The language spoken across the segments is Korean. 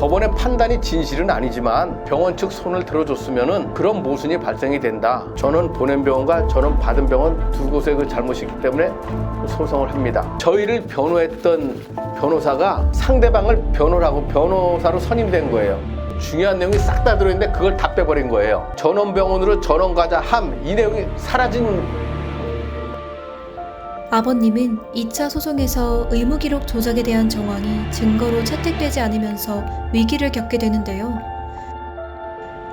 법원의 판단이 진실은 아니지만 병원 측 손을 들어줬으면은 그런 모순이 발생이 된다. 전원 보낸 병원과 전원 받은 병원 두 곳의 그 잘못이 있기 때문에 소송을 합니다. 저희를 변호했던 변호사가 상대방을 변호하고 변호사로 선임된 거예요. 중요한 내용이 싹 다 들어있는데 그걸 다 빼버린 거예요. 전원병원으로 전원가자 함, 이 내용이 사라진. 아버님은 2차 소송에서 의무기록 조작에 대한 정황이 증거로 채택되지 않으면서 위기를 겪게 되는데요.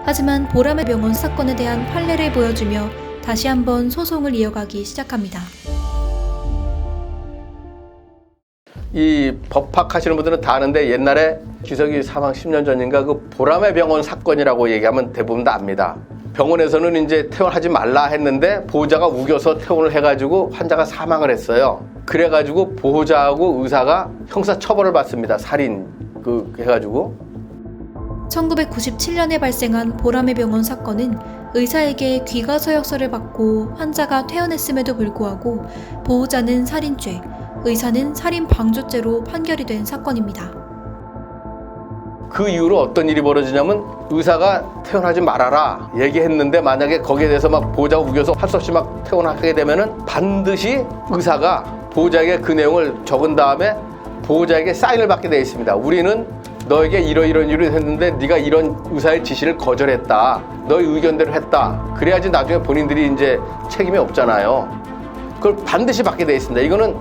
하지만 보람의 병원 사건에 대한 판례를 보여주며 다시 한번 소송을 이어가기 시작합니다. 이 법학 하시는 분들은 다 아는데 옛날에 기석이 사망 10년 전인가 그 보람의 병원 사건이라고 얘기하면 대부분 다 압니다. 병원에서는 이제 퇴원하지 말라 했는데 보호자가 우겨서 퇴원을 해가지고 환자가 사망을 했어요. 그래가지고 보호자하고 의사가 형사 처벌을 받습니다. 살인 해가지고. 1997년에 발생한 보람의 병원 사건은 의사에게 귀가서역서를 받고 환자가 퇴원했음에도 불구하고 보호자는 살인죄, 의사는 살인 방조죄로 판결이 된 사건입니다. 그 이후로 어떤 일이 벌어지냐면 의사가 퇴원하지 말아라 얘기했는데 만약에 거기에 대해서 막 보호자가 우겨서 할 수 없이 막 퇴원하게 되면은 반드시 의사가 보호자에게 그 내용을 적은 다음에 보호자에게 사인을 받게 되어 있습니다. 우리는 너에게 이런 일을 했는데 네가 이런 의사의 지시를 거절했다. 너의 의견대로 했다. 그래야지 나중에 본인들이 이제 책임이 없잖아요. 그걸 반드시 받게 되어 있습니다. 이거는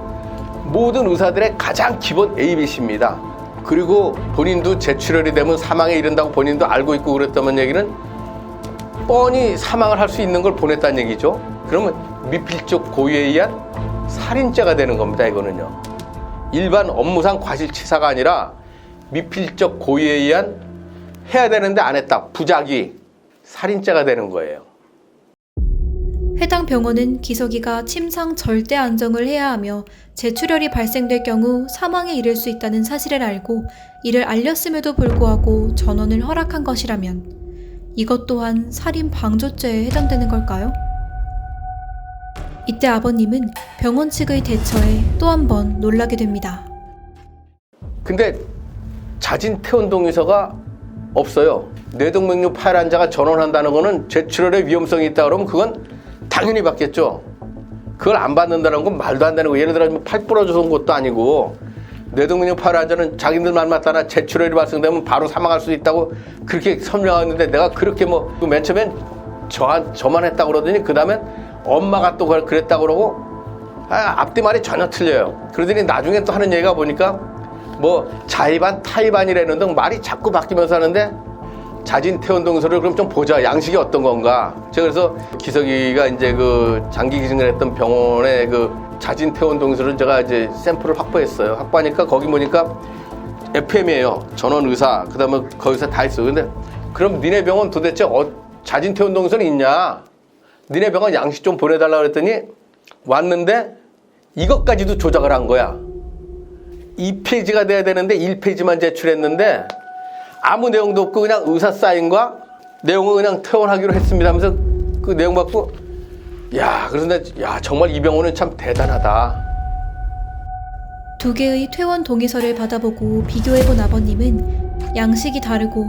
모든 의사들의 가장 기본 ABC입니다. 그리고 본인도 재출혈이 되면 사망에 이른다고 본인도 알고 있고 그랬다는 얘기는 뻔히 사망을 할 수 있는 걸 보냈다는 얘기죠. 그러면 미필적 고의에 의한 살인죄가 되는 겁니다. 이거는요. 일반 업무상 과실치사가 아니라 미필적 고의에 의한 해야 되는데 안 했다. 부작위, 살인죄가 되는 거예요. 해당 병원은 기석이가 침상 절대 안정을 해야 하며 재출혈이 발생될 경우 사망에 이를 수 있다는 사실을 알고 이를 알렸음에도 불구하고 전원을 허락한 것이라면 이것 또한 살인 방조죄에 해당되는 걸까요? 이때 아버님은 병원 측의 대처에 또 한 번 놀라게 됩니다. 근데 자진 퇴원 동의서가 없어요. 뇌동맥류 파열 환자가 전원한다는 거는 재출혈의 위험성이 있다 그러면 그건 당연히 받겠죠. 그걸 안 받는다는 건 말도 안 되는 거. 예를 들어 팔 부러져서 온 것도 아니고 뇌동맥류 파열 환자는 자기들 말 맞다나 재출혈이 발생되면 바로 사망할 수 있다고 그렇게 설명하는데 내가 그렇게 맨 처음엔 저만 했다고 그러더니 그 다음엔 엄마가 또 그랬다고 그러고 앞뒤 말이 전혀 틀려요. 그러더니 나중에 또 하는 얘기가 보니까 자의반 타의반이라는 등 말이 자꾸 바뀌면서 하는데 자진 퇴원 동의서를 그럼 좀 보자. 양식이 어떤 건가. 제가 그래서 기석이가 이제 그 장기 기증을 했던 병원의 그 자진 퇴원 동의서를 제가 이제 샘플을 확보했어요. 확보하니까 거기 보니까 FM이에요. 전원 의사. 그 다음에 거기서 다 있어요. 근데 그럼 니네 병원 도대체 자진 퇴원 동의서는 있냐? 니네 병원 양식 좀 보내달라고 그랬더니 왔는데 이것까지도 조작을 한 거야. 2페이지가 돼야 되는데 1페이지만 제출했는데 아무 내용도 없고 그냥 의사 사인과 내용을 그냥 퇴원하기로 했습니다 하면서 그 내용 받고 그래서 정말 이 병원은 참 대단하다. 두 개의 퇴원 동의서를 받아보고 비교해본 아버님은 양식이 다르고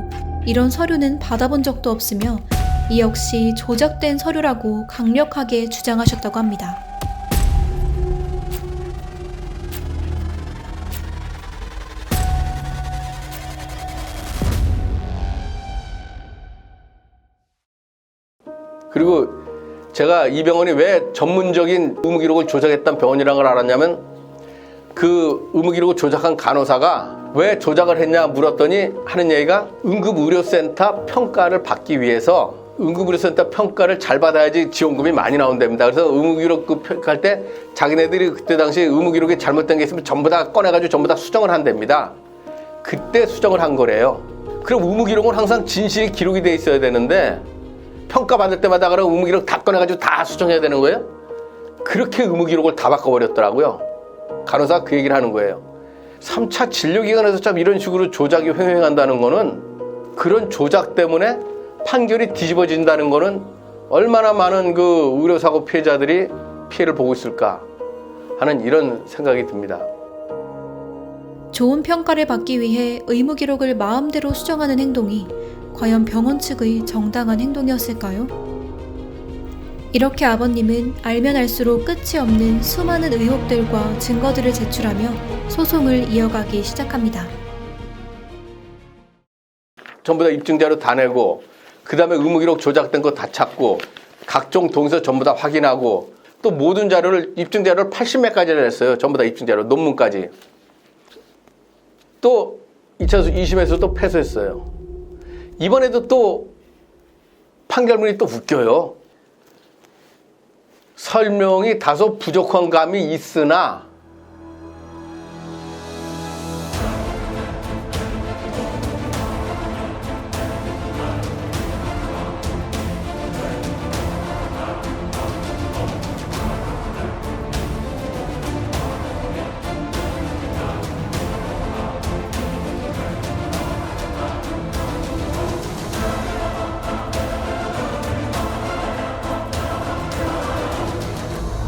이런 서류는 받아본 적도 없으며 이 역시 조작된 서류라고 강력하게 주장하셨다고 합니다. 그리고 제가 이 병원이 왜 전문적인 의무기록을 조작했던 병원이라는 걸 알았냐면 그 의무기록을 조작한 간호사가 왜 조작을 했냐 물었더니 하는 얘기가 응급의료센터 평가를 받기 위해서 응급의료센터 평가를 잘 받아야지 지원금이 많이 나온답니다. 그래서 의무기록 평가할 때 자기네들이 그때 당시 의무기록에 잘못된 게 있으면 전부 다 꺼내가지고 전부 다 수정을 한답니다. 그때 수정을 한 거래요. 그럼 의무기록은 항상 진실이 기록이 돼 있어야 되는데 평가받을 때마다 그럼 의무기록 다 꺼내가지고 다 수정해야 되는 거예요? 그렇게 의무기록을 다 바꿔버렸더라고요. 간호사가 그 얘기를 하는 거예요. 3차 진료기관에서 참 이런 식으로 조작이 횡행한다는 거는 그런 조작 때문에 판결이 뒤집어진다는 거는 얼마나 많은 그 의료사고 피해자들이 피해를 보고 있을까 하는 이런 생각이 듭니다. 좋은 평가를 받기 위해 의무 기록을 마음대로 수정하는 행동이 과연 병원 측의 정당한 행동이었을까요? 이렇게 아버님은 알면 알수록 끝이 없는 수많은 의혹들과 증거들을 제출하며 소송을 이어가기 시작합니다. 전부 다 입증자료 다 내고 그 다음에 의무기록 조작된 거 다 찾고 각종 동의서 전부 다 확인하고 또 모든 자료를 입증자료를 80몇 가지를 냈어요. 전부 다 입증자료 논문까지. 또 2심에서 또 패소했어요. 이번에도 또 판결문이 또 웃겨요. 설명이 다소 부족한 감이 있으나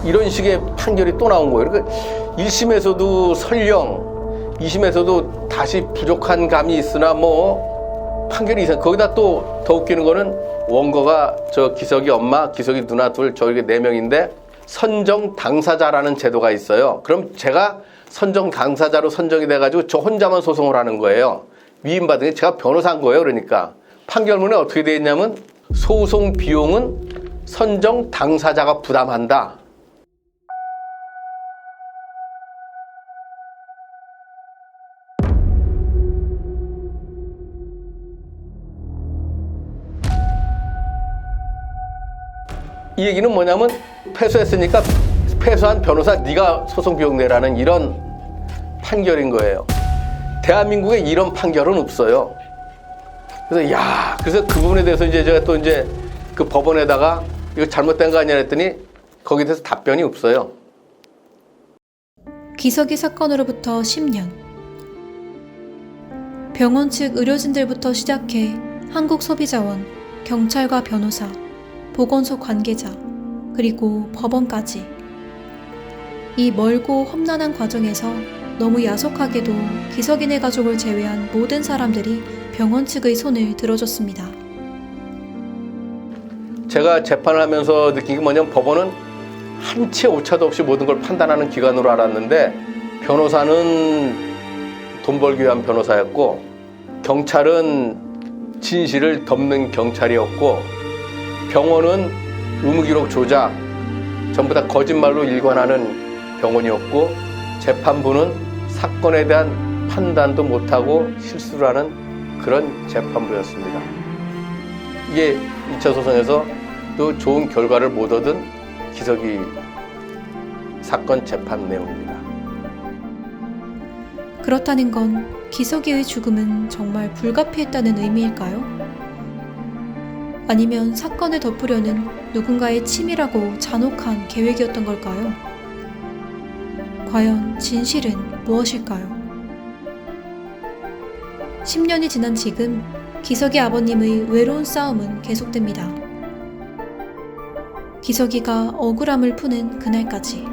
이런 식의 판결이 또 나온 거예요. 그러니까 1심에서도 설령, 2심에서도 다시 부족한 감이 있으나 뭐 판결이 이상. 거기다 또 더 웃기는 거는 원고가 저 기석이 엄마, 기석이 누나 둘, 저에게 4명인데 선정 당사자라는 제도가 있어요. 그럼 제가 선정 당사자로 선정이 돼가지고 저 혼자만 소송을 하는 거예요. 위임받은 게 제가 변호사인 거예요. 그러니까 판결문에 어떻게 되어 있냐면 소송 비용은 선정 당사자가 부담한다. 이 얘기는 뭐냐면 패소했으니까 패소한 변호사 네가 소송 비용 내라는 이런 판결인 거예요. 대한민국에 이런 판결은 없어요. 그래서 그 부분에 대해서 이제 제가 또 이제 그 법원에다가 이거 잘못된 거 아니냐 했더니 거기에 대해서 답변이 없어요. 기석이 사건으로부터 10년. 병원 측 의료진들부터 시작해 한국소비자원, 경찰과 변호사, 보건소 관계자, 그리고 법원까지. 이 멀고 험난한 과정에서 너무 야속하게도 기석이네 가족을 제외한 모든 사람들이 병원 측의 손을 들어줬습니다. 제가 재판을 하면서 느낀 게 뭐냐면 법원은 한치 오차도 없이 모든 걸 판단하는 기관으로 알았는데 변호사는 돈 벌기 위한 변호사였고 경찰은 진실을 덮는 경찰이었고 병원은 의무기록 조작, 전부 다 거짓말로 일관하는 병원이었고 재판부는 사건에 대한 판단도 못하고 실수를 하는 그런 재판부였습니다. 이게 2차 소송에서 또 좋은 결과를 못 얻은 기석이 사건 재판 내용입니다. 그렇다는 건 기석이의 죽음은 정말 불가피했다는 의미일까요? 아니면 사건을 덮으려는 누군가의 치밀하고 잔혹한 계획이었던 걸까요? 과연 진실은 무엇일까요? 10년이 지난 지금 기석이 아버님의 외로운 싸움은 계속됩니다. 기석이가 억울함을 푸는 그날까지.